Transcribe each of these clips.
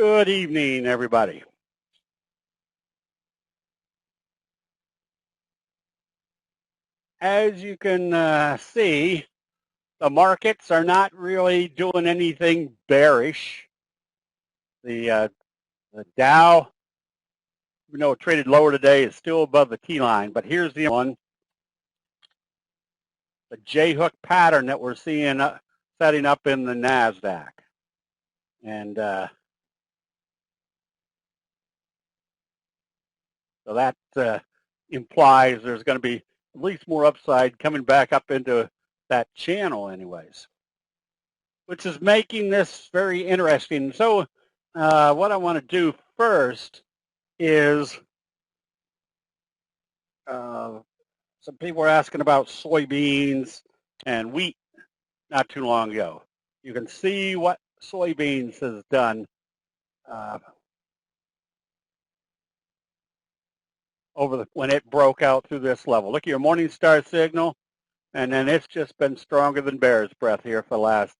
Good evening, everybody. As you can see, the markets are not really doing anything bearish. The Dow, even though it traded lower today, is still above the T-line. But here's the one, the J-hook pattern that we're seeing setting up in the NASDAQ. And so that implies there's going to be at least more upside coming back up into that channel anyways, which is making this very interesting. So what I want to do first is some people were asking about soybeans and wheat not too long ago. You can see what soybeans has done when it broke out through this level. Look at your morning star signal, and then it's just been stronger than bear's breath here for the last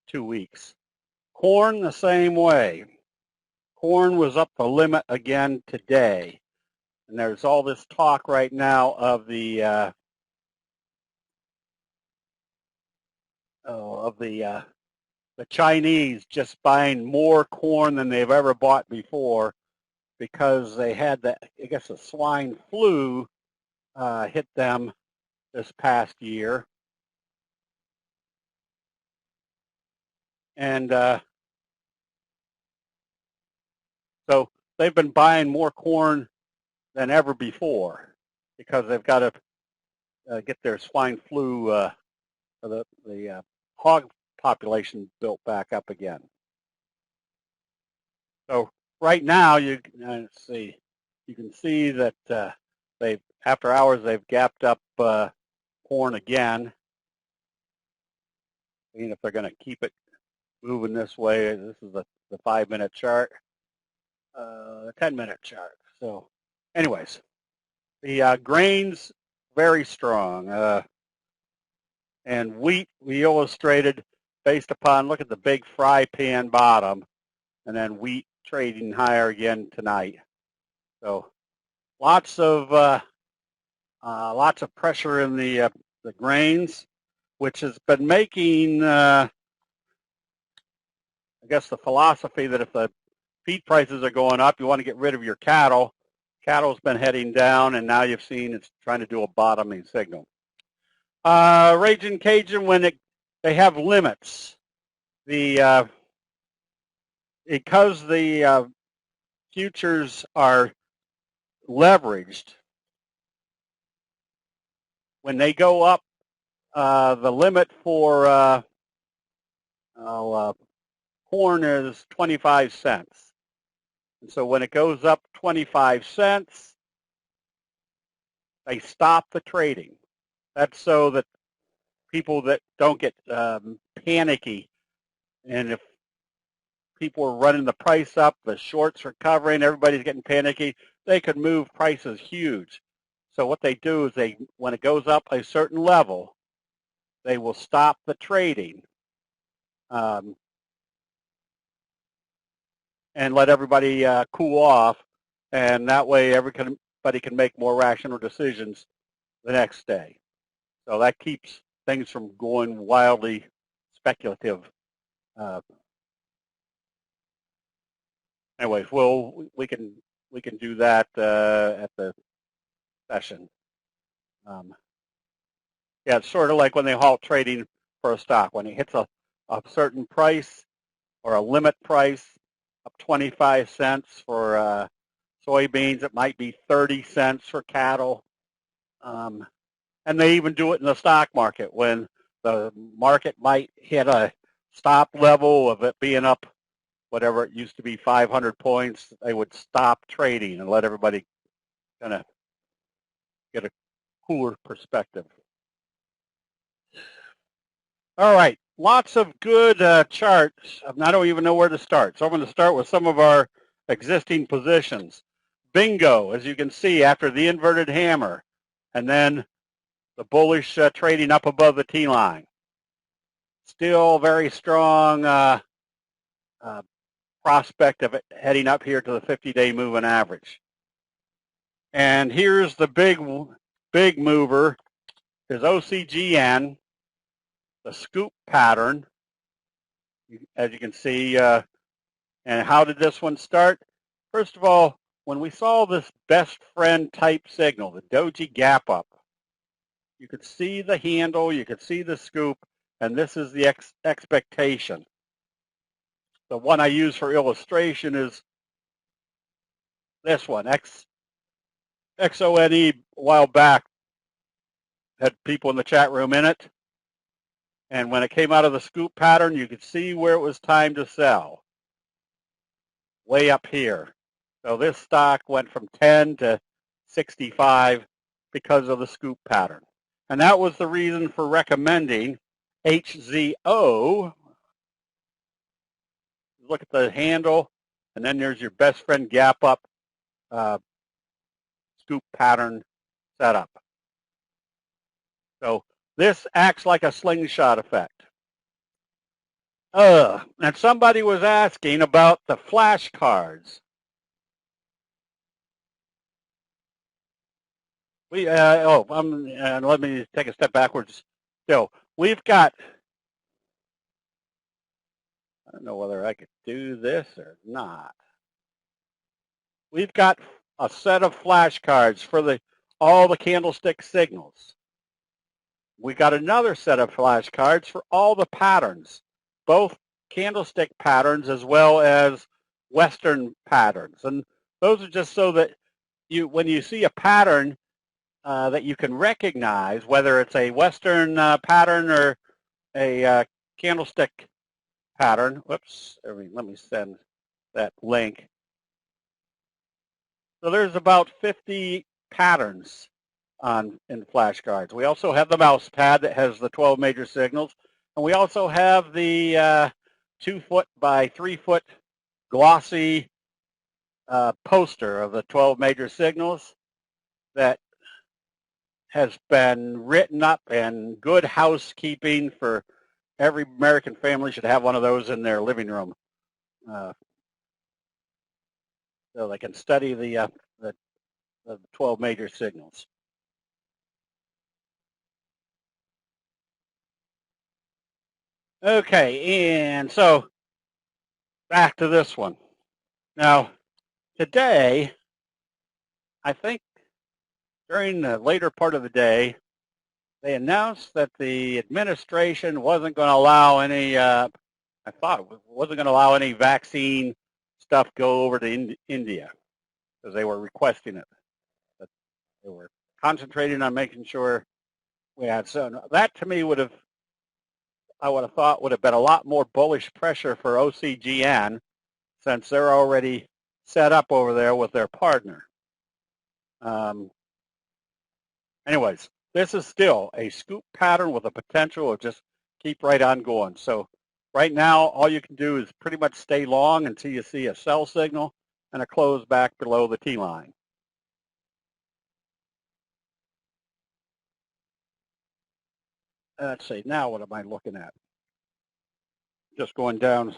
2 weeks. Corn the same way. Corn was up the limit again today. And there's all this talk right now of the Chinese just buying more corn than they've ever bought before because they had the swine flu hit them this past year. And so they've been buying more corn than ever before because they've got to get their swine flu, the hog population built back up again. So right now, you can see that after hours they've gapped up corn again. Seeing if they're going to keep it moving this way. This is the 5-minute chart, the 10-minute chart. So anyways, the grains very strong. And wheat we illustrated based upon, look at the big fry pan bottom, and then wheat trading higher again tonight. So lots of pressure in the grains, which has been making the philosophy that if the feed prices are going up, you want to get rid of your cattle. Cattle's been heading down, and now you've seen it's trying to do a bottoming signal. Raging Cajun, when they have limits, because the futures are leveraged, when they go up, the limit for corn is 25 cents. And so when it goes up 25 cents, they stop the trading. That's so that people that don't get panicky. And if people are running the price up, the shorts are covering, everybody's getting panicky, they could move prices huge. So what they do is when it goes up a certain level, they will stop the trading and let everybody cool off. And that way everybody can make more rational decisions the next day. So that keeps things from going wildly speculative. Anyways, we can do that at the session. Yeah, it's sort of like when they halt trading for a stock. When it hits a certain price or a limit price, up 25 cents for soybeans, it might be 30 cents for cattle. And they even do it in the stock market when the market might hit a stop level of it being up, whatever it used to be, 500 points. They would stop trading and let everybody kind of get a cooler perspective. All right, lots of good charts. I don't even know where to start. So I'm going to start with some of our existing positions. Bingo, as you can see, after the inverted hammer, and then the bullish trading up above the T-line. Still very strong prospect of it heading up here to the 50-day moving average. And here's the big mover is OCGN, the scoop pattern, as you can see. And how did this one start? First of all, when we saw this best friend type signal, the doji gap up, you could see the handle, you could see the scoop, and this is the expectation. The one I use for illustration is this one, XONE. A while back had people in the chat room in it. And when it came out of the scoop pattern, you could see where it was time to sell. Way up here. So this stock went from 10 to 65 because of the scoop pattern. And that was the reason for recommending HZO. Look at the handle, and then there's your best friend gap up scoop pattern setup. So this acts like a slingshot effect. And somebody was asking about the flashcards. Let me take a step backwards. So we've got, I don't know whether I could do this or not. We've got a set of flashcards for all the candlestick signals. We got another set of flashcards for all the patterns, both candlestick patterns as well as Western patterns. And those are just so that when you see a pattern that you can recognize, whether it's a Western pattern or a candlestick pattern. Whoops, let me send that link. So there's about 50 patterns in flashcards. We also have the mouse pad that has the 12 major signals, and we also have the 2-foot by 3-foot glossy poster of the 12 major signals that has been written up, and good housekeeping for every American family should have one of those in their living room, so they can study the 12 major signals. Okay, and so back to this one. Now, today, I think during the later part of the day, they announced that the administration wasn't going to allow any, wasn't going to allow any vaccine stuff go over to India, because they were requesting it. But they were concentrating on making sure we had. So that to me I would have thought would have been a lot more bullish pressure for OCGN, since they're already set up over there with their partner. Anyways, this is still a scoop pattern with a potential of just keep right on going. So right now, all you can do is pretty much stay long until you see a sell signal and a close back below the T line. Let's see, now what am I looking at? Just going down.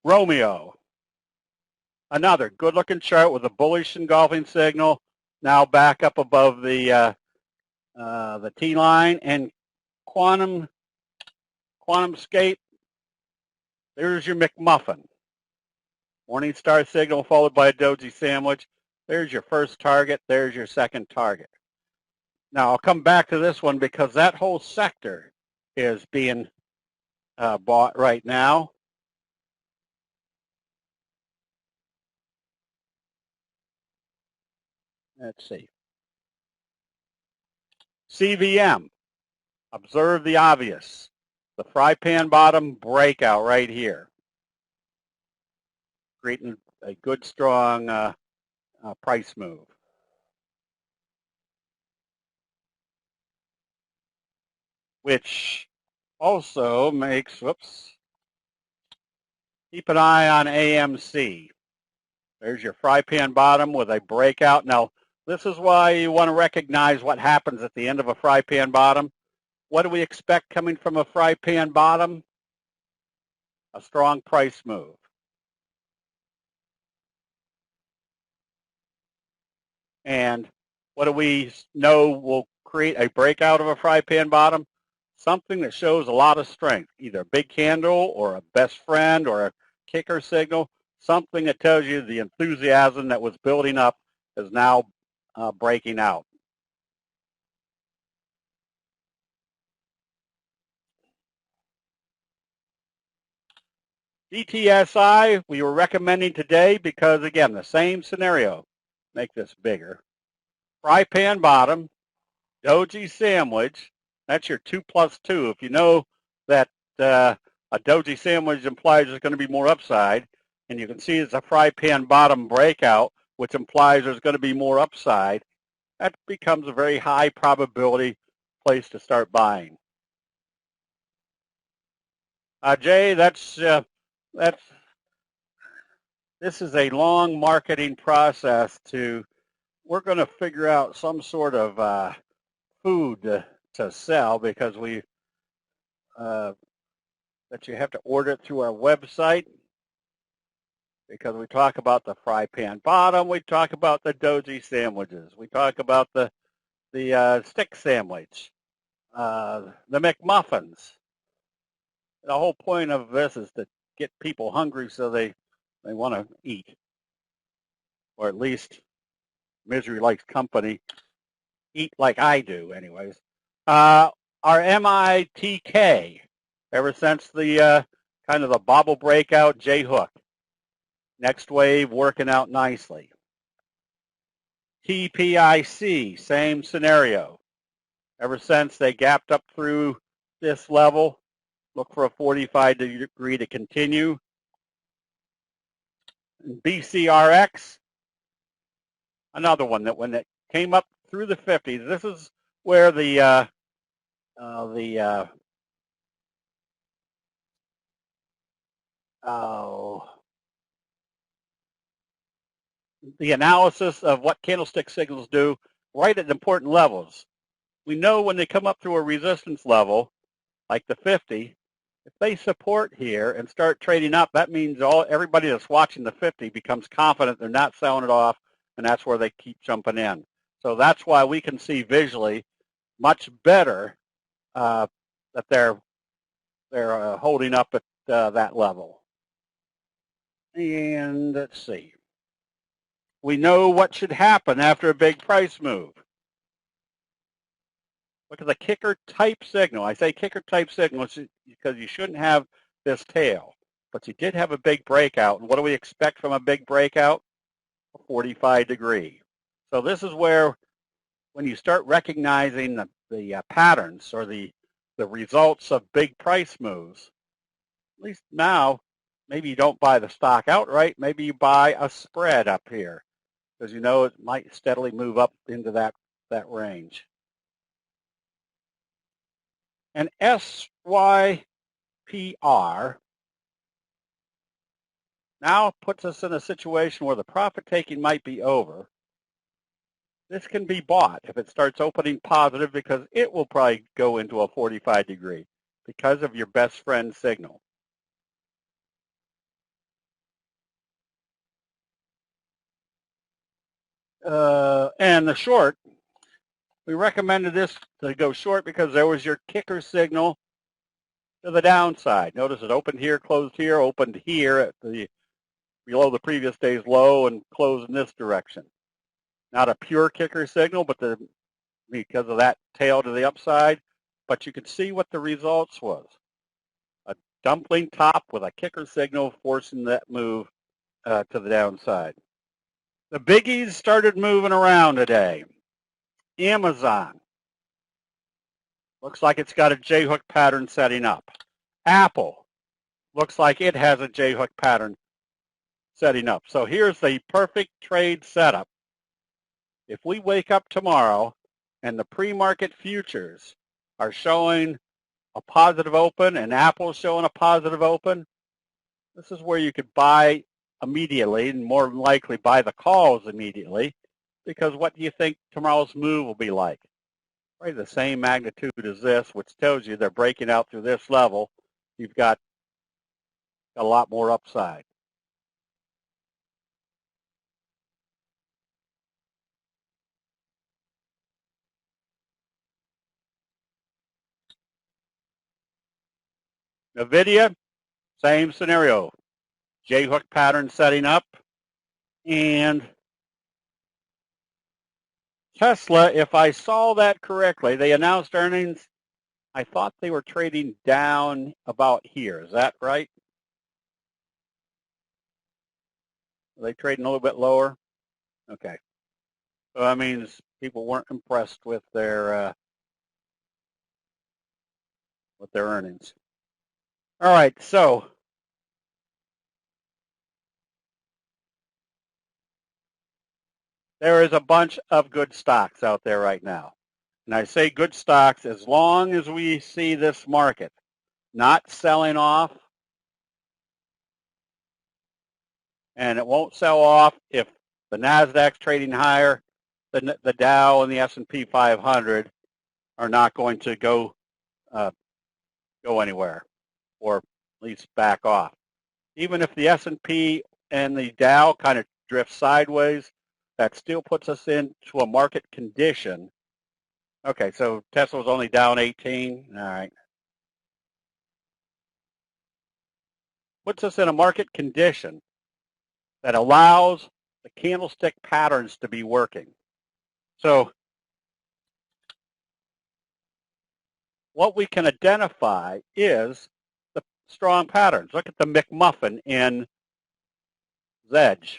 Romeo. Another good-looking chart with a bullish engulfing signal, now back up above the T line. And QuantumScape, there's your McMuffin. Morning star signal followed by a doji sandwich. There's your first target. There's your second target. Now, I'll come back to this one because that whole sector is being bought right now. Let's see. CVM. Observe the obvious. The fry pan bottom breakout right here. Creating a good, strong price move. Which also makes, keep an eye on AMC. There's your fry pan bottom with a breakout. Now, this is why you want to recognize what happens at the end of a fry pan bottom. What do we expect coming from a fry pan bottom? A strong price move. And what do we know will create a breakout of a fry pan bottom? Something that shows a lot of strength, either a big candle or a best friend or a kicker signal, something that tells you the enthusiasm that was building up is now breaking out. DTSI, we were recommending today because, again, the same scenario. Make this bigger. Fry pan bottom, doji sandwich. That's your 2+2. If you know that a doji sandwich implies there's going to be more upside, and you can see it's a fry pan bottom breakout, which implies there's going to be more upside, that becomes a very high probability place to start buying. Jay, this is a long marketing process we're going to figure out some sort of food to sell because that you have to order it through our website because we talk about the fry pan bottom, we talk about the doji sandwiches, we talk about the stick sandwich, the McMuffins. The whole point of this is to get people hungry so they want to eat, or at least misery likes company. Eat like I do, anyways. Our MITK, ever since the kind of the bobble breakout, J hook. Next wave working out nicely. TPIC, same scenario. Ever since they gapped up through this level, look for a 45-degree to continue. And BCRX, another one that when it came up through the 50s, this is where the analysis of what candlestick signals do right at important levels. We know when they come up through a resistance level, like the 50, if they support here and start trading up, that means everybody that's watching the 50 becomes confident they're not selling it off, and that's where they keep jumping in. So that's why we can see visually much better that they're holding up at that level. And let's see. We know what should happen after a big price move. Look at the kicker type signal. I say kicker type signal because you shouldn't have this tail, but you did have a big breakout. And what do we expect from a big breakout? A 45-degree. So this is where when you start recognizing the patterns or the results of big price moves, at least now, maybe you don't buy the stock outright. Maybe you buy a spread up here because you know it might steadily move up into that range. And SYPR now puts us in a situation where the profit taking might be over. This can be bought if it starts opening positive because it will probably go into a 45-degree because of your best friend signal. And the short, we recommended this to go short because there was your kicker signal to the downside. Notice it opened here, closed here, opened here at below the previous day's low and closed in this direction. Not a pure kicker signal, but because of that tail to the upside. But you could see what the results was. A dumpling top with a kicker signal forcing that move to the downside. The biggies started moving around today. Amazon. Looks like it's got a J-hook pattern setting up. Apple. Looks like it has a J-hook pattern setting up. So here's the perfect trade setup. If we wake up tomorrow and the pre-market futures are showing a positive open and Apple's showing a positive open, this is where you could buy immediately and more than likely buy the calls immediately because what do you think tomorrow's move will be like? Right, the same magnitude as this, which tells you they're breaking out through this level. You've got a lot more upside. NVIDIA, same scenario. J-hook pattern setting up. And Tesla, if I saw that correctly, they announced earnings. I thought they were trading down about here. Is that right? Are they trading a little bit lower? Okay. So that means people weren't impressed with their earnings. All right, so there is a bunch of good stocks out there right now. And I say good stocks as long as we see this market not selling off, and it won't sell off if the Nasdaq's trading higher, the Dow and the S&P 500 are not going to go anywhere, or at least back off. Even if the S&P and the Dow kind of drift sideways, that still puts us into a market condition. Okay, so Tesla's only down 18. All right. Puts us in a market condition that allows the candlestick patterns to be working. So what we can identify is the strong patterns. Look at the McMuffin in Zedge.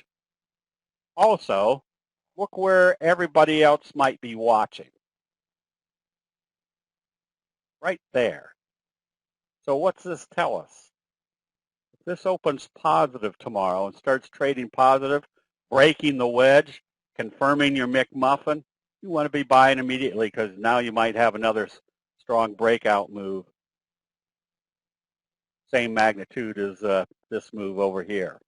Also, look where everybody else might be watching. Right there. So what's this tell us? If this opens positive tomorrow and starts trading positive, breaking the wedge, confirming your McMuffin, you want to be buying immediately because now you might have another strong breakout move. Same magnitude as this move over here.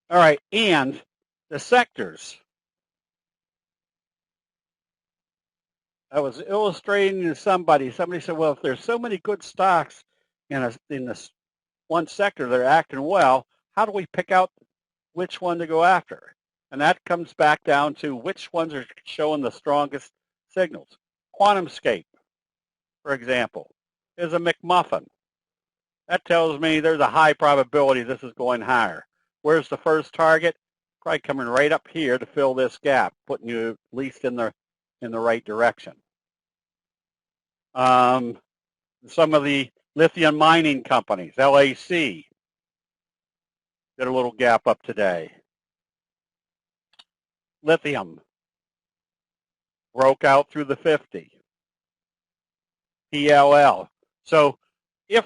All right, and the sectors. I was illustrating to somebody. Somebody said, well, if there's so many good stocks in this one sector that are acting well, how do we pick out which one to go after? And that comes back down to which ones are showing the strongest signals. QuantumScape, for example, is a McMuffin. That tells me there's a high probability this is going higher. Where's the first target? Probably coming right up here to fill this gap, putting you at least in the right direction. Some of the lithium mining companies, LAC, did a little gap up today. Lithium broke out through the 50. PLL. So if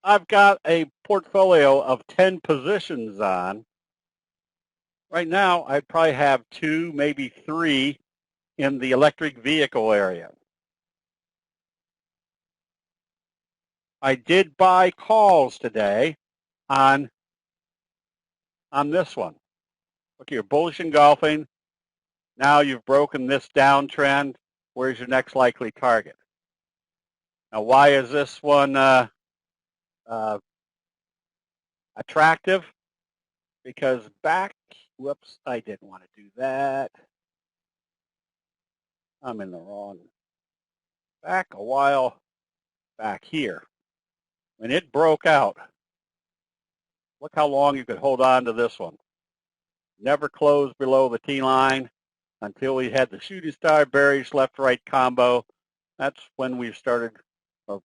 I've got a portfolio of 10 positions on, right now I'd probably have 2, maybe 3 in the electric vehicle area. I did buy calls today on this one. Look, you're bullish engulfing. Now you've broken this downtrend. Where's your next likely target? Now, why is this one attractive? Because whoops, I didn't want to do that. I'm in the wrong. Back a while back here, when it broke out, look how long you could hold on to this one. Never closed below the T-line until we had the shooting star bearish left-right combo. That's when we started, or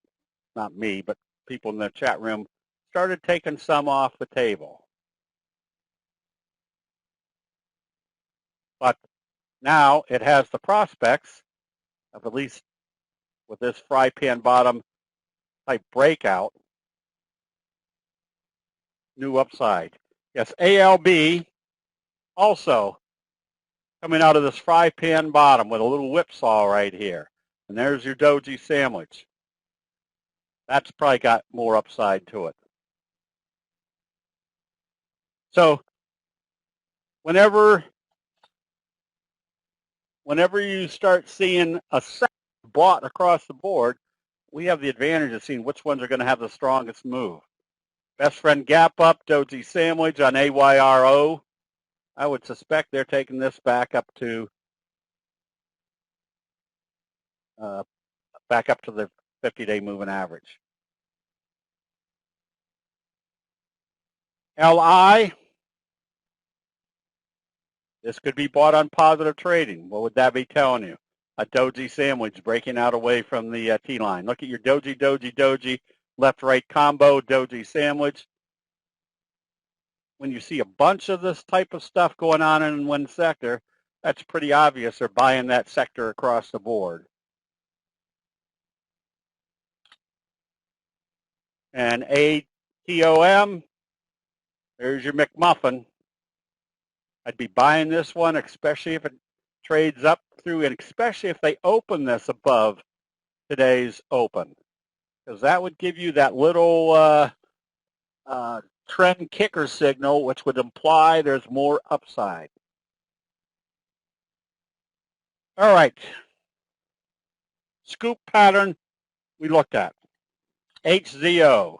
not me, but people in the chat room started taking some off the table. But now it has the prospects of, at least with this fry pan bottom type breakout, new upside. Yes, ALB also coming out of this fry pan bottom with a little whipsaw right here. And there's your doji sandwich. That's probably got more upside to it. So whenever you start seeing a sector bought across the board, we have the advantage of seeing which ones are going to have the strongest move. Best friend gap up, doji sandwich on AYRO. I would suspect they're taking this back up to back up to the 50-day moving average. LI, this could be bought on positive trading. What would that be telling you? A doji sandwich breaking out away from the T-line. Look at your doji, doji, doji, left-right combo, doji sandwich. When you see a bunch of this type of stuff going on in one sector, that's pretty obvious they're buying that sector across the board. And ATOM, there's your McMuffin. I'd be buying this one, especially if it trades up through, and especially if they open this above today's open, because that would give you that little trend kicker signal, which would imply there's more upside. All right. Scoop pattern we looked at. HZO.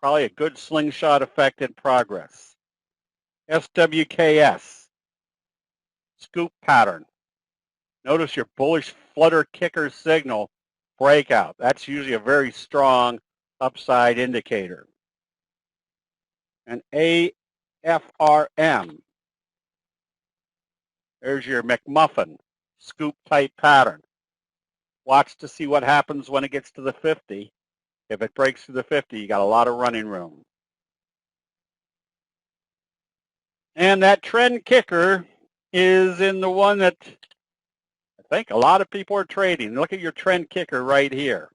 Probably a good slingshot effect in progress. SWKS. Scoop pattern. Notice your bullish flutter kicker signal breakout. That's usually a very strong upside indicator. And AFRM. There's your McMuffin scoop type pattern. Watch to see what happens when it gets to the 50. If it breaks through the 50, you got a lot of running room. And that trend kicker is in the one that I think a lot of people are trading. Look at your trend kicker right here.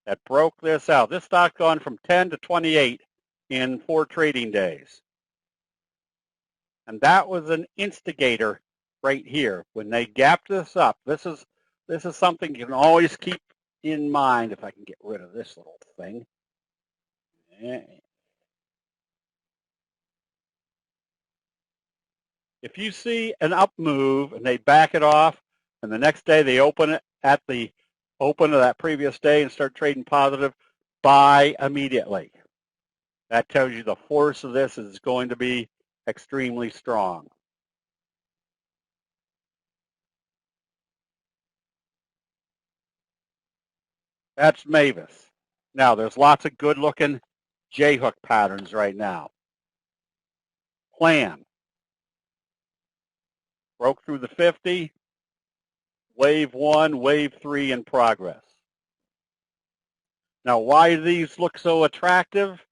That broke this out. This stock gone from 10 to 28 in 4 trading days. And that was an instigator right here. When they gapped this up, this is something you can always keep in mind. If I can get rid of this little thing. If you see an up move and they back it off, and the next day they open it at the open of that previous day and start trading positive, buy immediately. That tells you the force of this is going to be extremely strong. That's Mavis. Now, there's lots of good-looking J-hook patterns right now. Plan. Broke through the 50. Wave 1, wave 3 in progress. Now, why do these look so attractive?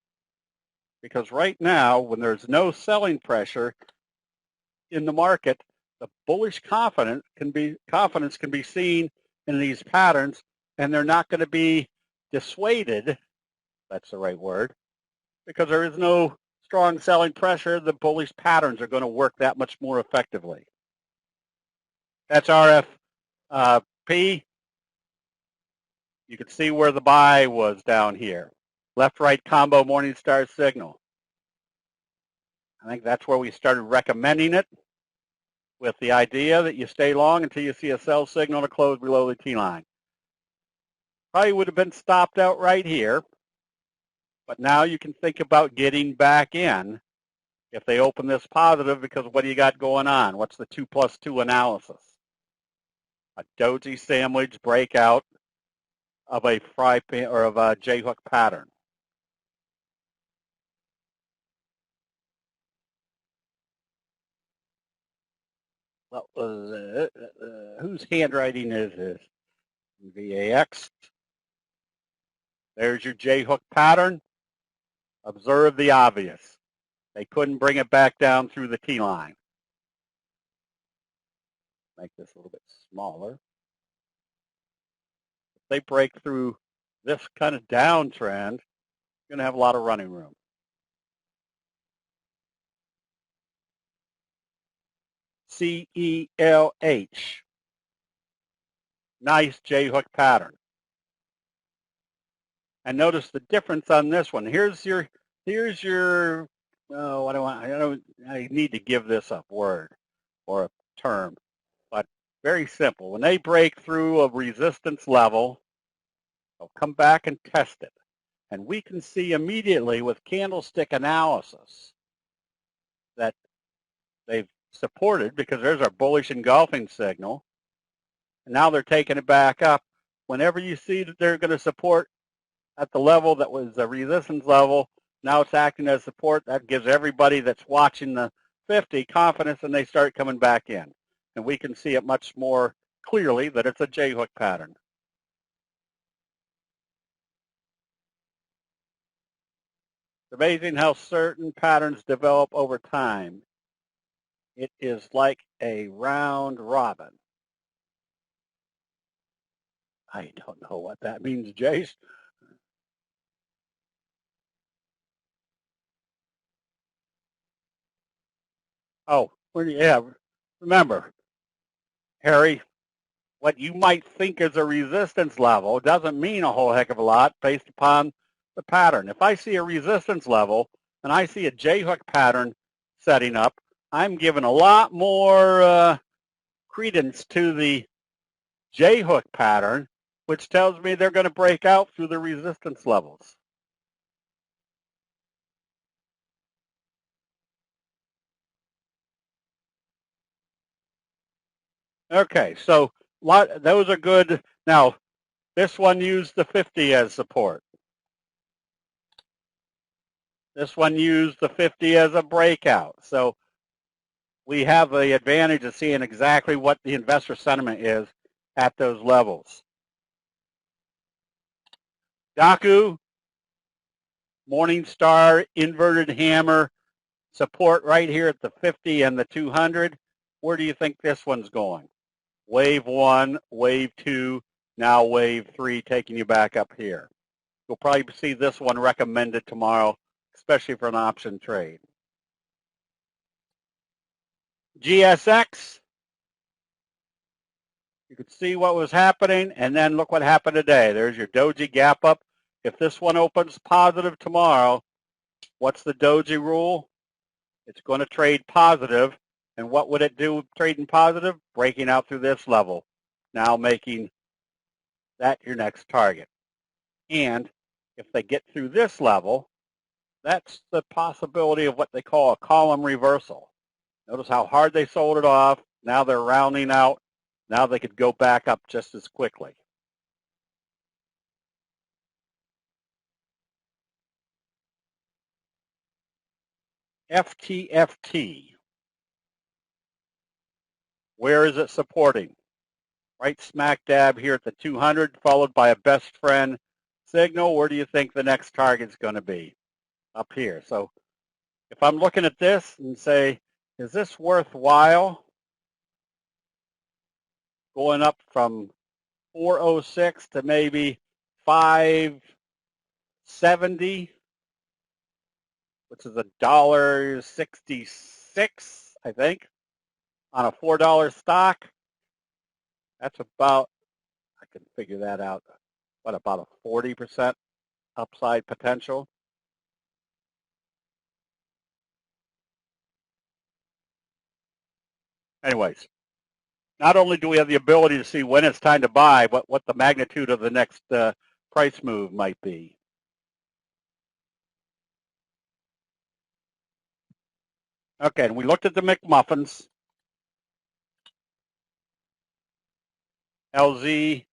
Because right now, when there's no selling pressure in the market, the bullish confidence can be seen in these patterns, and they're not going to be dissuaded, that's the right word, because there is no strong selling pressure. The bullish patterns are going to work that much more effectively. That's RFP. You can see where the buy was down here. Left-right combo Morningstar signal. I think that's where we started recommending it, with the idea that you stay long until you see a sell signal to close below the T-line. Probably would have been stopped out right here, but now you can think about getting back in if they open this positive, because what do you got going on? What's the 2+2 analysis? A doji sandwich breakout of a fry pan or of a J-hook pattern. What was it? Whose handwriting is this? VAX. There's your J-hook pattern. Observe the obvious. They couldn't bring it back down through the T-line. Make this a little bit smaller. If they break through this kind of downtrend, you're going to have a lot of running room. CELH. Nice J-hook pattern. And notice the difference on this one. Here's your I need to give this a word or a term, but very simple. When they break through a resistance level, they'll come back and test it. And we can see immediately with candlestick analysis that they've supported, because there's our bullish engulfing signal. and now they're taking it back up. Whenever you see that they're going to support at the level that was a resistance level, now it's acting as support. That gives everybody that's watching the 50 confidence, and they start coming back in. And we can see it much more clearly that it's a J-hook pattern. It's amazing how certain patterns develop over time. It is like a round robin. I don't know what that means, Jace. Oh, yeah. Remember, Harry, what you might think is a resistance level doesn't mean a whole heck of a lot based upon the pattern. If I see a resistance level and I see a J-hook pattern setting up, I'm giving a lot more credence to the J-hook pattern, which tells me they're going to break out through the resistance levels. Okay, so those are good. Now, this one used the 50 as support. This one used the 50 as a breakout. So we have the advantage of seeing exactly what the investor sentiment is at those levels. Daku, Morningstar, inverted hammer, support right here at the 50 and the 200. Where do you think this one's going? Wave 1, wave 2, now wave 3, taking you back up here. You'll probably see this one recommended tomorrow, especially for an option trade. GSX, you could see what was happening, and then look what happened today. There's your doji gap up. If this one opens positive tomorrow, what's the doji rule? It's going to trade positive. And what would it do trading positive? Breaking out through this level. Now making that your next target. And if they get through this level, that's the possibility of what they call a column reversal. Notice how hard they sold it off. Now they're rounding out. Now they could go back up just as quickly. FTFT. Where is it supporting? Right smack dab here at the 200, followed by a best friend signal. Where do you think the next target's going to be? Up here. So if I'm looking at this and say, is this worthwhile? Going up from 406 to maybe 570, which is $1.66, I think, on a $4 stock. That's about, I can figure that out, what, about a 40% upside potential. Anyways, not only do we have the ability to see when it's time to buy, but what the magnitude of the next price move might be. Okay, and we looked at the McMuffins. LZ,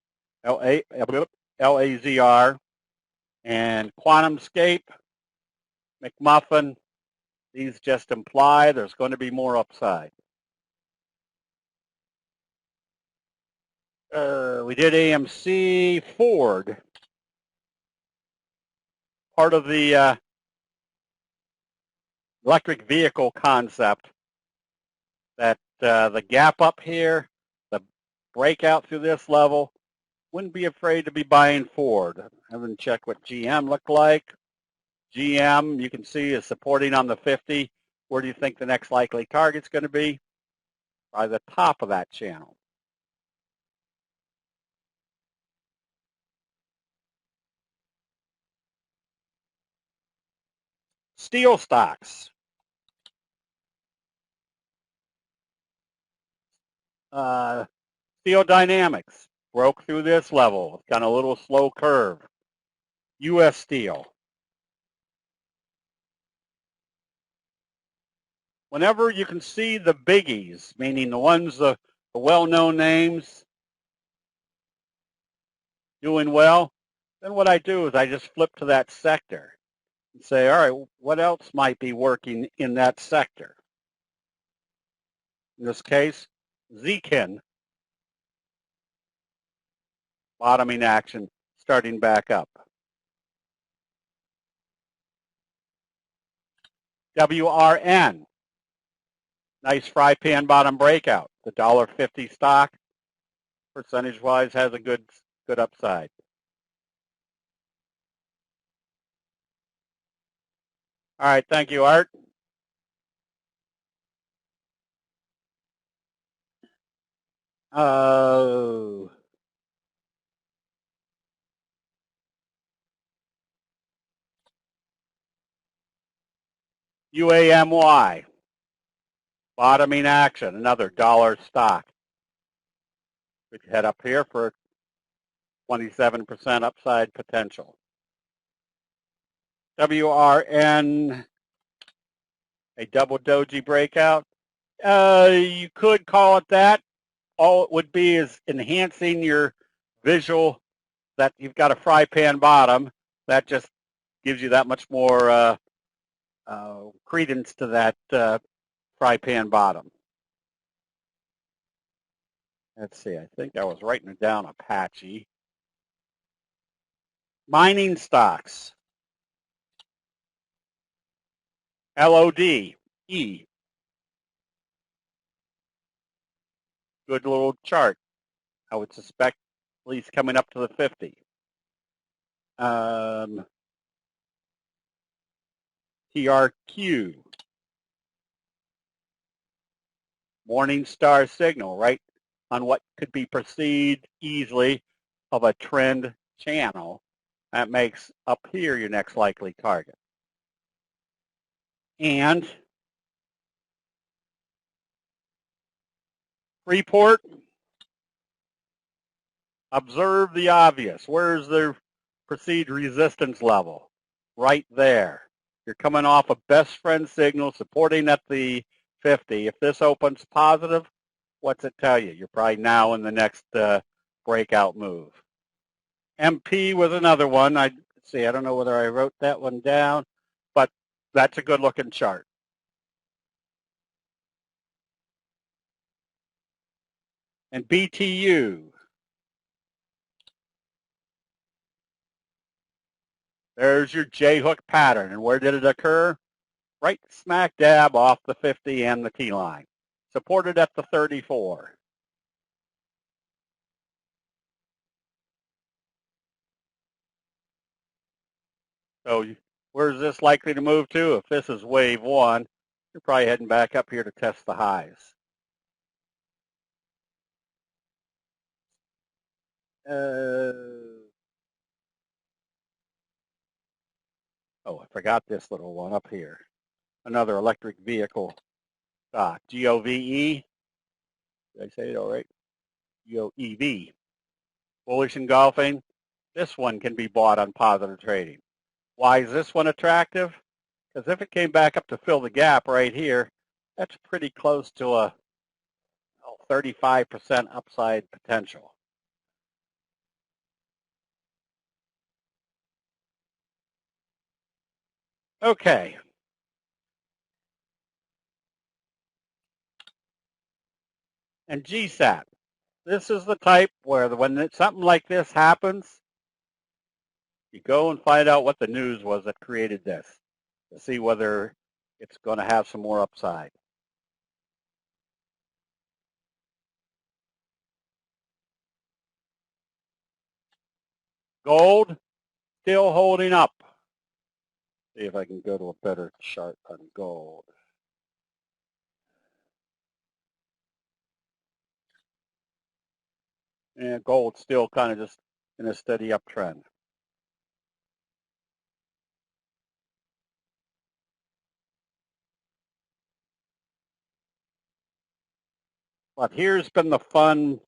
LAZR, and QuantumScape, McMuffin. These just imply there's going to be more upside. We did AMC, Ford. Part of the electric vehicle concept that the gap up here, the breakout through this level, wouldn't be afraid to be buying Ford. I haven't checked what GM looked like. GM, you can see, is supporting on the 50. Where do you think the next likely target's going to be? By the top of that channel. Steel stocks. Steel Dynamics broke through this level. It's got a little slow curve. U.S. Steel. Whenever you can see the biggies, meaning the ones, the well-known names, doing well, then what I do is I just flip to that sector and say, all right, what else might be working in that sector? In this case, Zkin, bottoming action, starting back up. WRN, nice fry pan bottom breakout. The $1.50 stock, percentage-wise, has a good upside. All right, thank you, Art. UAMY, bottoming action, another dollar stock. We could head up here for 27% upside potential. WRN, a double doji breakout. You could call it that. All it would be is enhancing your visual that you've got a fry pan bottom. That just gives you that much more credence to that fry pan bottom. Let's see, I think I was writing it down, Apache. Mining stocks. LODE. Good little chart. I would suspect at least coming up to the 50. TRQ. Morning star signal, right on what could be perceived easily of a trend channel. That makes up here your next likely target. And Freeport, observe the obvious. Where's the perceived resistance level? Right there. You're coming off a best friend signal supporting at the 50. If this opens positive, what's it tell you? You're probably now in the next breakout move. MP was another one. I don't know whether I wrote that one down, but that's a good looking chart. And BTU. There's your J-hook pattern. And where did it occur? Right smack dab off the 50 and the T-line. Supported at the 34. So where's this likely to move to? If this is wave one, you're probably heading back up here to test the highs. Oh, I forgot this little one up here. Another electric vehicle stock, GOVE. Did I say it all right? GOEV. Bullish engulfing. This one can be bought on positive trading. Why is this one attractive? Because if it came back up to fill the gap right here, that's pretty close to a 35% upside potential. Okay. And GSAT. This is the type where when something like this happens, you go and find out what the news was that created this to see whether it's going to have some more upside. Gold, still holding up. See if I can go to a better chart on gold. And gold's still kind of just in a steady uptrend. But here's been the fun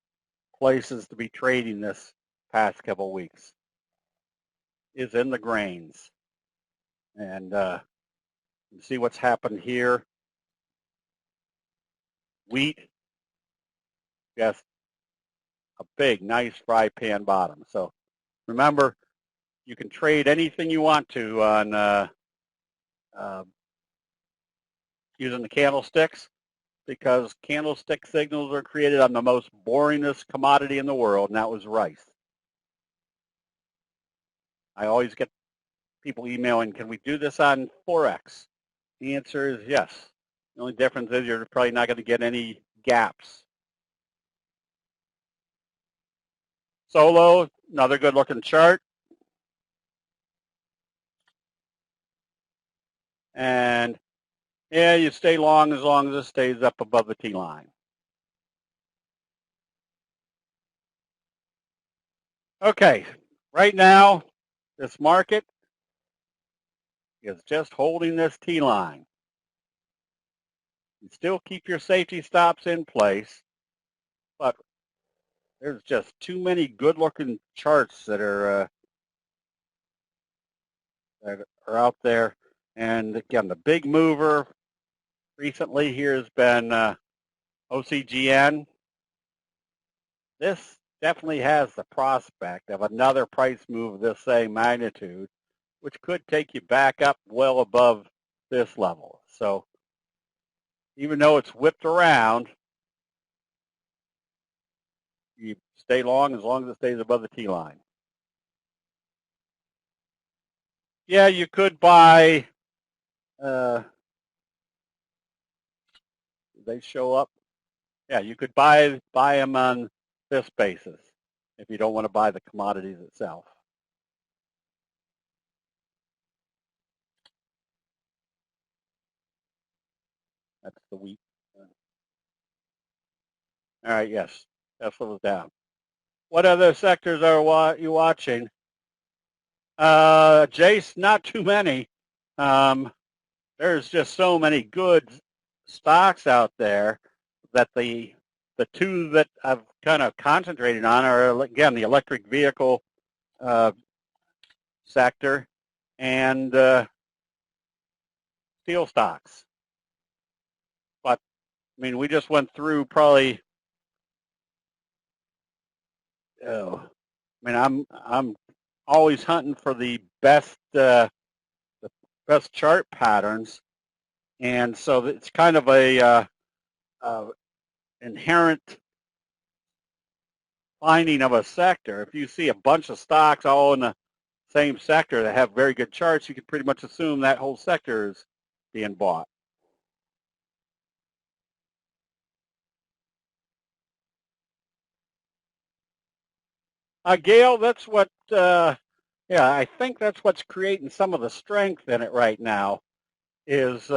places to be trading this past couple of weeks is in the grains. And you see what's happened here. Wheat, just a big, nice fry pan bottom. So remember, you can trade anything you want to on using the candlesticks, because candlestick signals are created on the most boringest commodity in the world, and that was rice. I always get people emailing, can we do this on Forex? The answer is yes. The only difference is you're probably not going to get any gaps. Solo, another good looking chart. And yeah, you stay long as it stays up above the T line. Okay, right now, this market is just holding this T line. You still keep your safety stops in place, but there's just too many good-looking charts that are out there. And again, the big mover recently here has been OCGN. This definitely has the prospect of another price move of this same magnitude, which could take you back up well above this level. So even though it's whipped around, you stay long as it stays above the T line. Yeah, you could buy, they show up. Yeah, you could buy them on this basis if you don't want to buy the commodities itself. That's the wheat. All right, yes, Tesla was down. What other sectors are you watching? Jace, not too many. There's just so many good stocks out there that the two that I've kind of concentrated on are, again, the electric vehicle sector and steel stocks. But I mean, we just went through probably. I mean, I'm always hunting for the best chart patterns, and so it's kind of a inherent finding of a sector. If you see a bunch of stocks all in the same sector that have very good charts, you can pretty much assume that whole sector is being bought. Gail, that's what, yeah, I think that's what's creating some of the strength in it right now is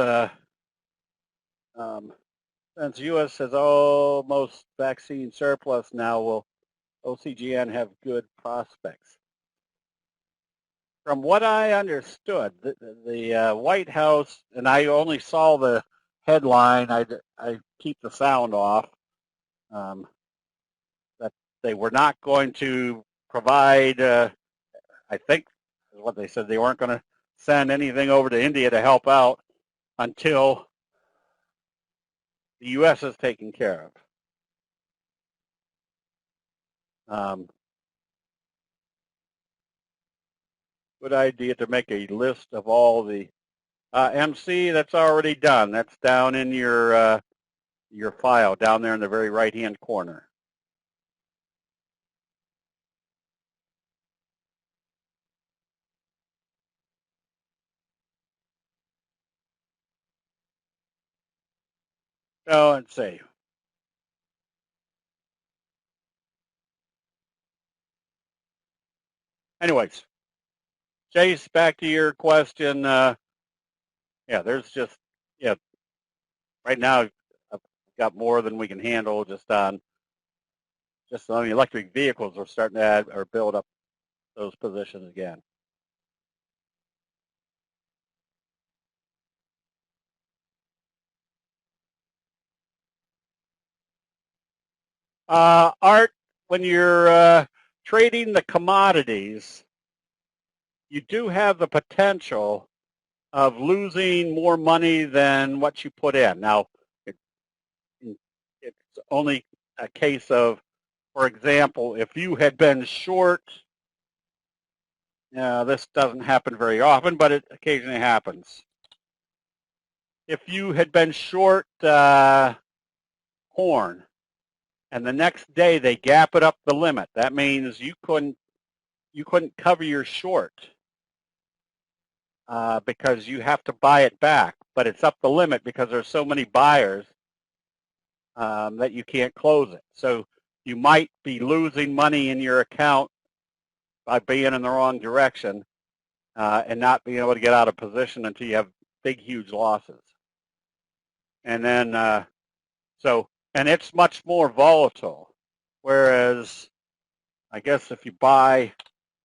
since U.S. has almost vaccine surplus now, will OCGN have good prospects? From what I understood, the White House, and I only saw the headline, I keep the sound off, that they were not going to provide, I think what they said, they weren't going to send anything over to India to help out until the U.S. is taken care of. Good idea to make a list of all the MC. That's already done. That's down in your file down there in the very right-hand corner. So let's see. Anyways, Chase, back to your question. Yeah, there's just, yeah, right now I've got more than we can handle just on the electric vehicles. We're starting to add or build up those positions again. Art, when you're trading the commodities, you do have the potential of losing more money than what you put in. Now, it's only a case of, for example, if you had been short This doesn't happen very often, but it occasionally happens. If you had been short corn and the next day they gap it up the limit, that means you couldn't cover your short because you have to buy it back, but it's up the limit because there's so many buyers that you can't close it. So you might be losing money in your account by being in the wrong direction and not being able to get out of position until you have big, huge losses. And then, and it's much more volatile. Whereas, I guess if you buy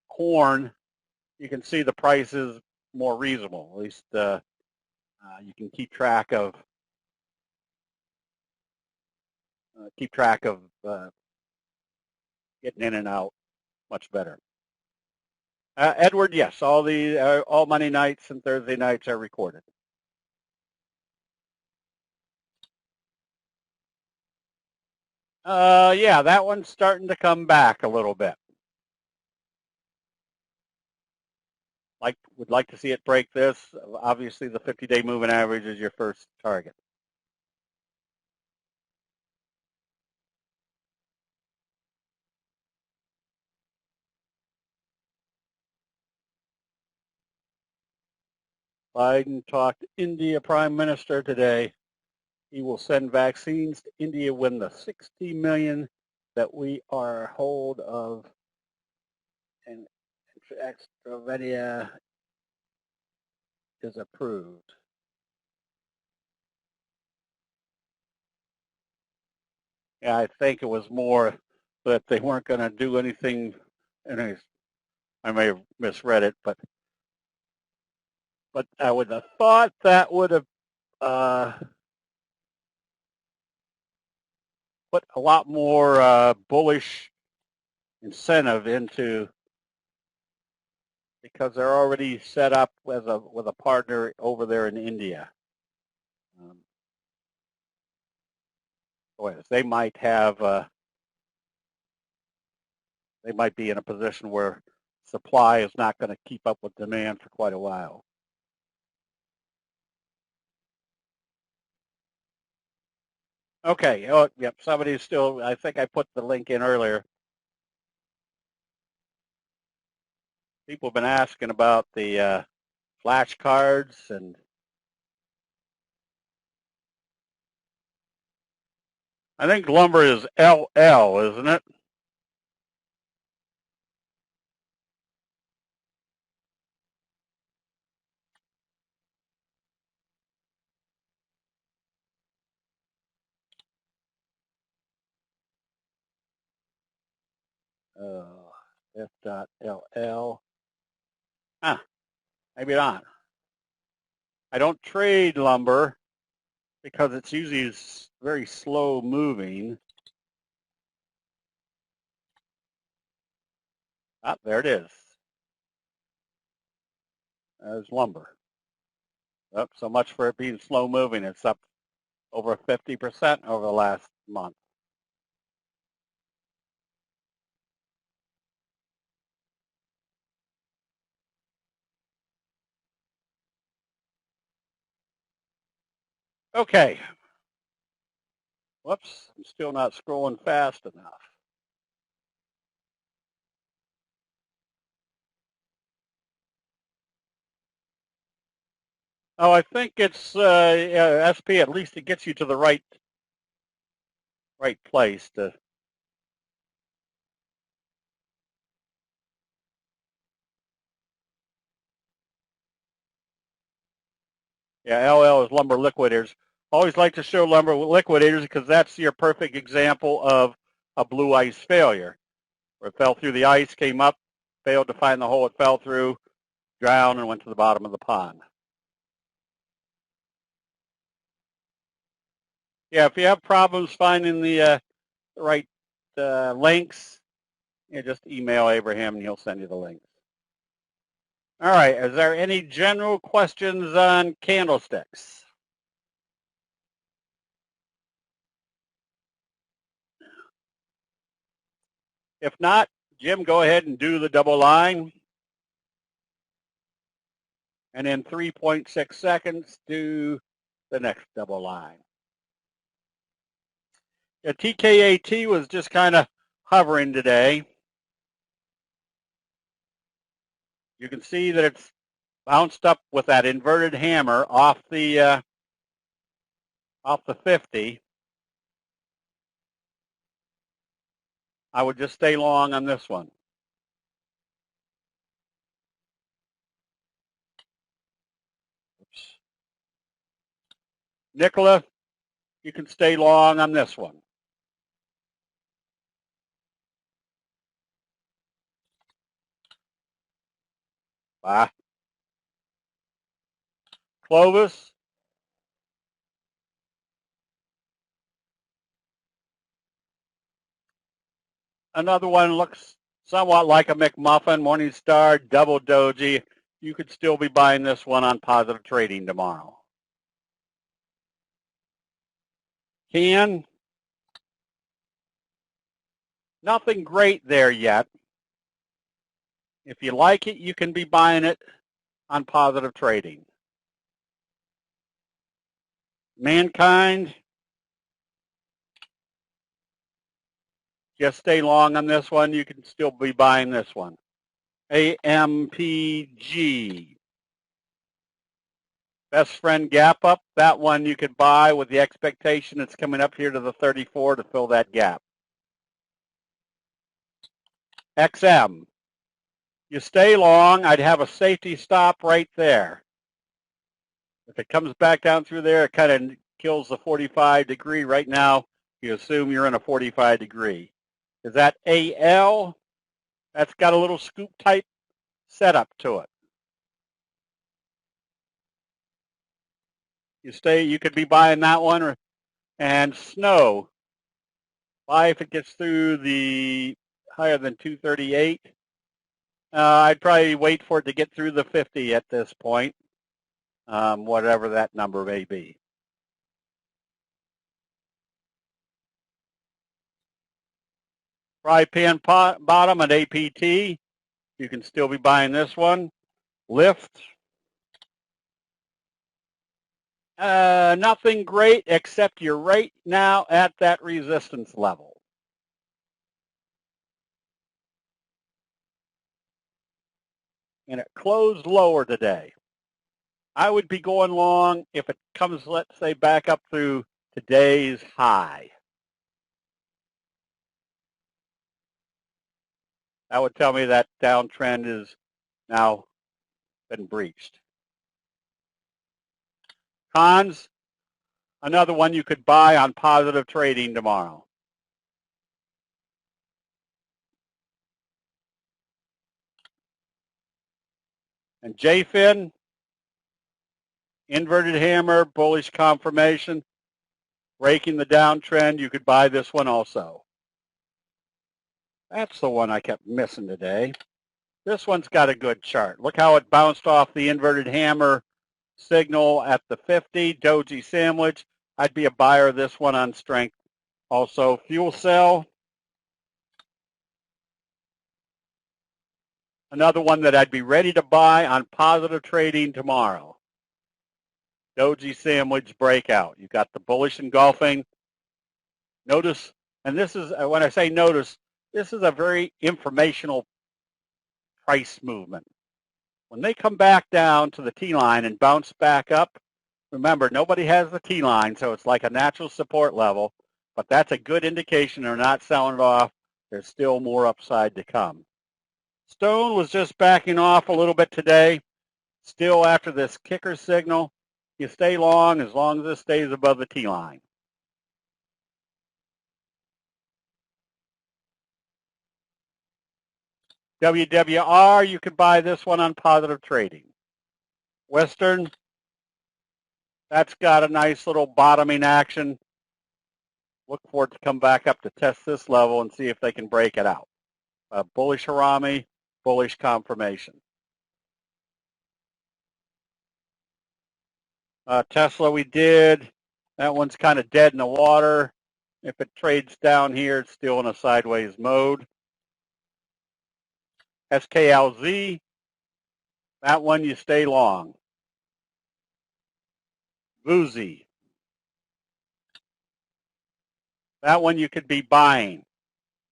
corn, you can see the price is more reasonable. At least you can keep track of getting in and out much better. Edward, yes, all Monday nights and Thursday nights are recorded. Yeah, that one's starting to come back a little bit. Would like to see it break this. Obviously, the 50-day moving average is your first target. Biden talked to India Prime Minister today. He will send vaccines to India when the 60 million that we are hold of and extravenia is approved. Yeah, I think it was more that they weren't going to do anything, and I may have misread it, but I would have thought that would have put a lot more bullish incentive into, because they're already set up with a partner over there in India. They might have they might be in a position where supply is not going to keep up with demand for quite a while. Okay. Oh, yep. Somebody's still. I think I put the link in earlier. People have been asking about the flashcards, and I think lumber is LL, isn't it? F.LL. Huh, maybe not. I don't trade lumber because it's usually very slow moving. Ah, there it is. There's lumber. Oh, so much for it being slow moving. It's up over 50% over the last month. Okay. Whoops, I'm still not scrolling fast enough. Oh, I think it's SP. At least it gets you to the right place to. Yeah, LL is lumber liquidators. Always like to show lumber liquidators because that's your perfect example of a blue ice failure, where it fell through the ice, came up, failed to find the hole it fell through, drowned, and went to the bottom of the pond. Yeah, if you have problems finding the right links, just email Abraham and he'll send you the links. All right, is there any general questions on candlesticks? If not, Jim, go ahead and do the double line. and in 3.6 seconds do the next double line. Yeah, TKAT was just kind of hovering today. You can see that it's bounced up with that inverted hammer off the 50. I would just stay long on this one. Oops. Nicola, you can stay long on this one. Bye. Clovis. Another one looks somewhat like a McMuffin, Morningstar, double doji. You could still be buying this one on positive trading tomorrow. Can. Nothing great there yet. If you like it, you can be buying it on positive trading. Mankind. Just stay long on this one. You can still be buying this one. AMPG. Best friend gap up. That one you could buy with the expectation it's coming up here to the 34 to fill that gap. XM. You stay long. I'd have a safety stop right there. If it comes back down through there, it kind of kills the 45 degree. Right now, you assume you're in a 45 degree. Is that AL? That's got a little scoop type setup to it. You could be buying that one, and snow. Buy if it gets through the higher than 238. I'd probably wait for it to get through the 50 at this point, whatever that number may be. Fry pan bottom at APT. You can still be buying this one. Lift. Nothing great except you're right now at that resistance level. And it closed lower today. I would be going long if it comes, let's say, back up through today's high. That would tell me that downtrend is now been breached. Cons, another one you could buy on positive trading tomorrow. And JFIN, inverted hammer, bullish confirmation, breaking the downtrend. You could buy this one also. That's the one I kept missing today. This one's got a good chart. Look how it bounced off the inverted hammer signal at the 50, doji sandwich. I'd be a buyer of this one on strength. Also, fuel cell. Another one that I'd be ready to buy on positive trading tomorrow. Doji sandwich breakout. You've got the bullish engulfing. Notice, and this is, when I say notice, this is a very informational price movement. When they come back down to the T-line and bounce back up, remember, nobody has the T-line, so it's like a natural support level, but that's a good indication they're not selling it off. There's still more upside to come. Stone was just backing off a little bit today. Still after this kicker signal, you stay long as this stays above the T-line. WWR, you could buy this one on positive trading. Western, that's got a nice little bottoming action. Look for it to come back up to test this level and see if they can break it out. Bullish Harami, bullish confirmation. Tesla we did. That one's kind of dead in the water. If it trades down here, it's still in a sideways mode. SKLZ, that one you stay long. Vuzi. That one you could be buying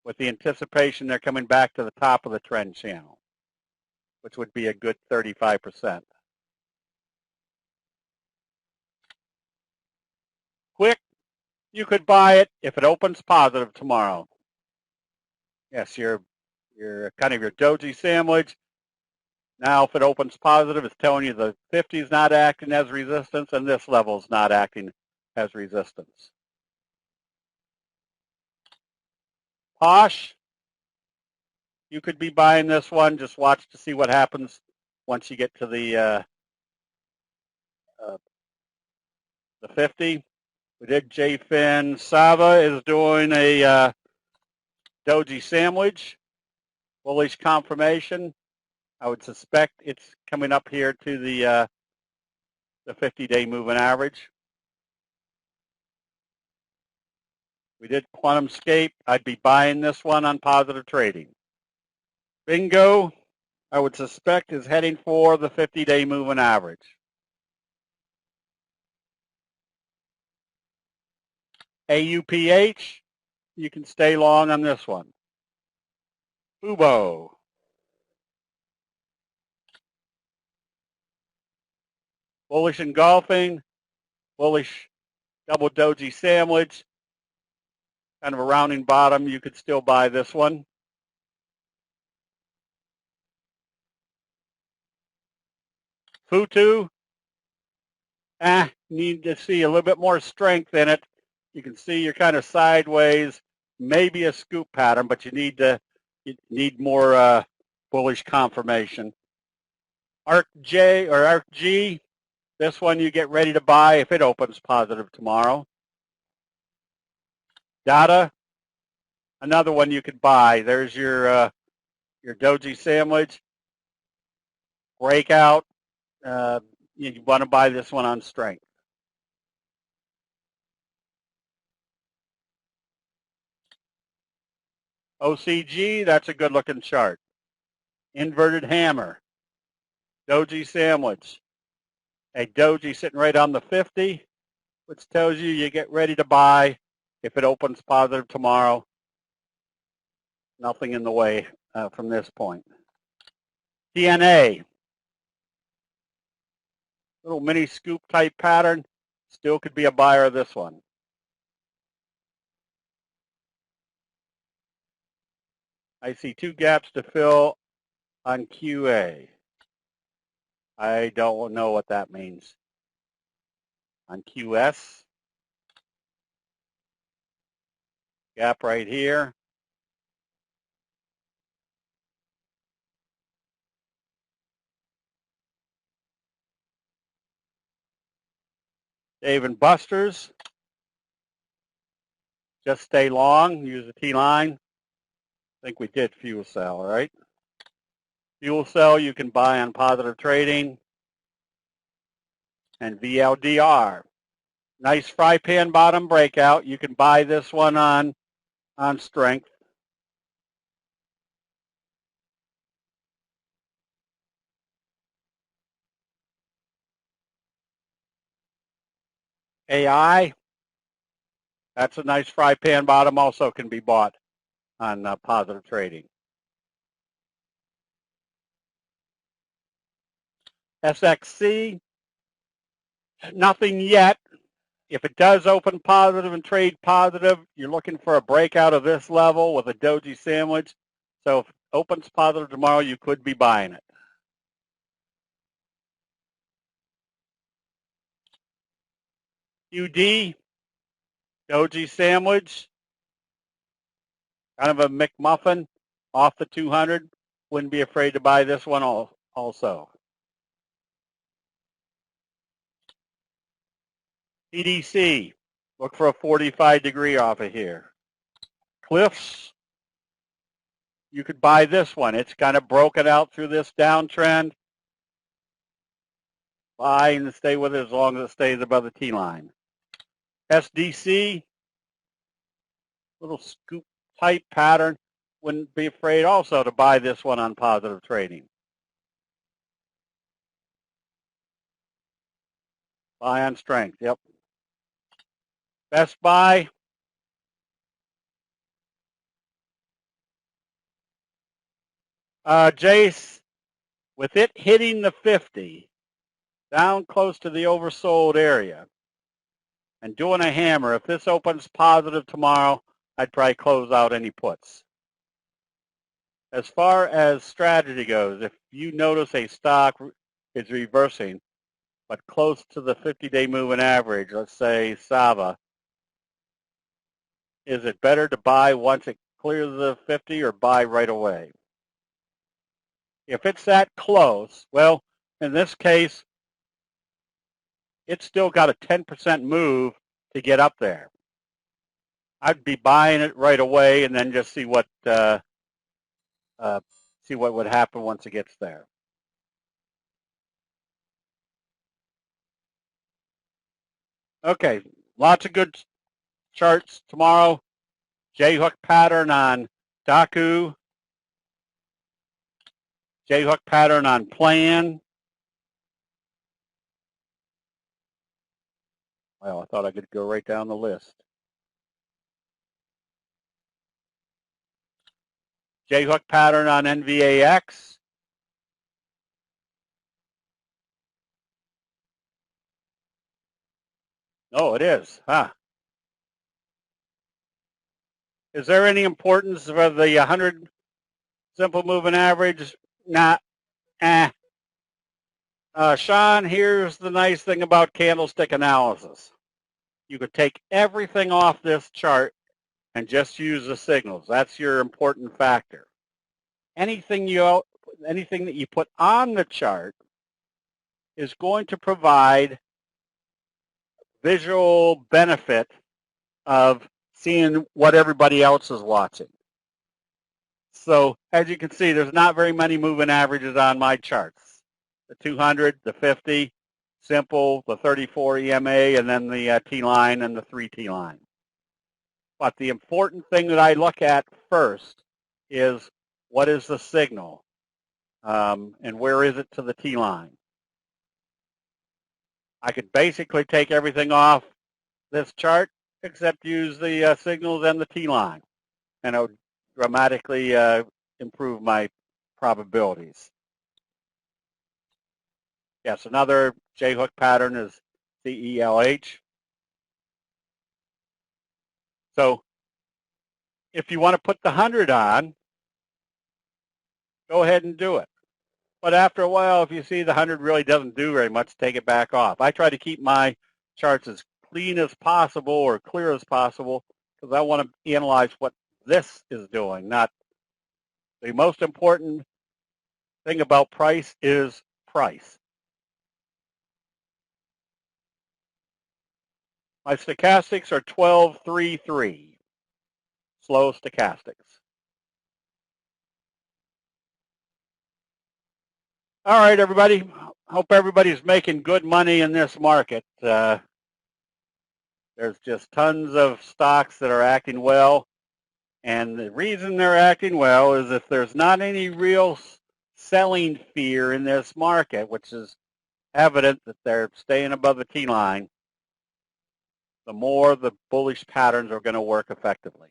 with the anticipation they're coming back to the top of the trend channel, which would be a good 35%. Quick, you could buy it if it opens positive tomorrow. Yes, your kind of your doji sandwich. Now, if it opens positive, it's telling you the 50 is not acting as resistance, and this level is not acting as resistance. Posh, you could be buying this one. Just watch to see what happens once you get to the 50. We did JFIN. Sava is doing a doji sandwich, bullish confirmation. I would suspect it's coming up here to the 50-day moving average. We did QuantumScape. I'd be buying this one on positive trading. Bingo, I would suspect, is heading for the 50-day moving average. AUPH, you can stay long on this one. Fubo. Bullish engulfing, bullish double doji sandwich, kind of a rounding bottom. You could still buy this one. Futu, need to see a little bit more strength in it. You can see you're kind of sideways, maybe a scoop pattern, but you need more bullish confirmation. ARC-J or ARC-G, this one you get ready to buy if it opens positive tomorrow. Data, another one you could buy. There's your doji sandwich. Breakout, you want to buy this one on strength. OCG, that's a good looking chart. Inverted hammer, doji sandwich. A doji sitting right on the 50, which tells you get ready to buy if it opens positive tomorrow. Nothing in the way from this point. TNA, little mini scoop type pattern. Still could be a buyer of this one. I see two gaps to fill on QA. I don't know what that means. On QS, gap right here. Dave and Buster's, just stay long, use the T-line. I think we did fuel cell, right? Fuel cell you can buy on positive trading. And VLDR, nice fry pan bottom breakout. You can buy this one on strength. AI, that's a nice fry pan bottom, also can be bought on positive trading. SXC, nothing yet. If it does open positive and trade positive, you're looking for a breakout of this level with a doji sandwich. So if it opens positive tomorrow, you could be buying it. UD, doji sandwich, kind of a McMuffin off the 200. Wouldn't be afraid to buy this one also. PDC, look for a 45-degree off of here. Cliffs, you could buy this one. It's kind of broken out through this downtrend. Buy and stay with it as long as it stays above the T-line. SDC, little scoop type pattern. Wouldn't be afraid also to buy this one on positive trading. Buy on strength, yep. Best Buy, Jace, with it hitting the 50, down close to the oversold area, and doing a hammer, if this opens positive tomorrow, I'd probably close out any puts. As far as strategy goes, if you notice a stock is reversing, but close to the 50-day moving average, let's say Sava, is it better to buy once it clears the 50 or buy right away? If it's that close, well, in this case, it's still got a 10% move to get up there. I'd be buying it right away and then just see what would happen once it gets there. Okay, lots of good charts tomorrow. J-hook pattern on Daku. J-hook pattern on Plan. Well, I thought I could go right down the list. J-hook pattern on NVAX. Oh, it is, huh? Is there any importance for the 100 simple moving average? Nah. Sean, here's the nice thing about candlestick analysis. You could take everything off this chart and just use the signals. That's your important factor. Anything that you put on the chart is going to provide visual benefit of seeing what everybody else is watching. So as you can see, there's not very many moving averages on my charts. The 200, the 50, simple, the 34 EMA, and then the T-line and the 3 T-line. But the important thing that I look at first is what is the signal and where is it to the T-line. I could basically take everything off this chart except use the signals and the T-line, and it would dramatically improve my probabilities. Yes, another J-hook pattern is CELH. So if you want to put the 100 on, go ahead and do it. But after a while, if you see the 100 really doesn't do very much, take it back off. I try to keep my charts as clean as possible or clear as possible because I want to analyze what this is doing, not the most important thing about price is price. My stochastics are 12.33, slow stochastics. All right, everybody. Hope everybody's making good money in this market. There's just tons of stocks that are acting well. And the reason they're acting well is if there's not any real selling fear in this market, which is evident that they're staying above the T-line, the more the bullish patterns are going to work effectively.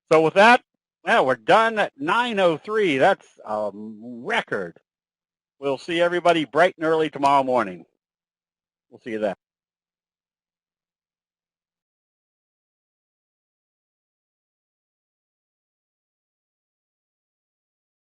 So with that, yeah, we're done at 9:03. That's a record. We'll see everybody bright and early tomorrow morning. We'll see you then.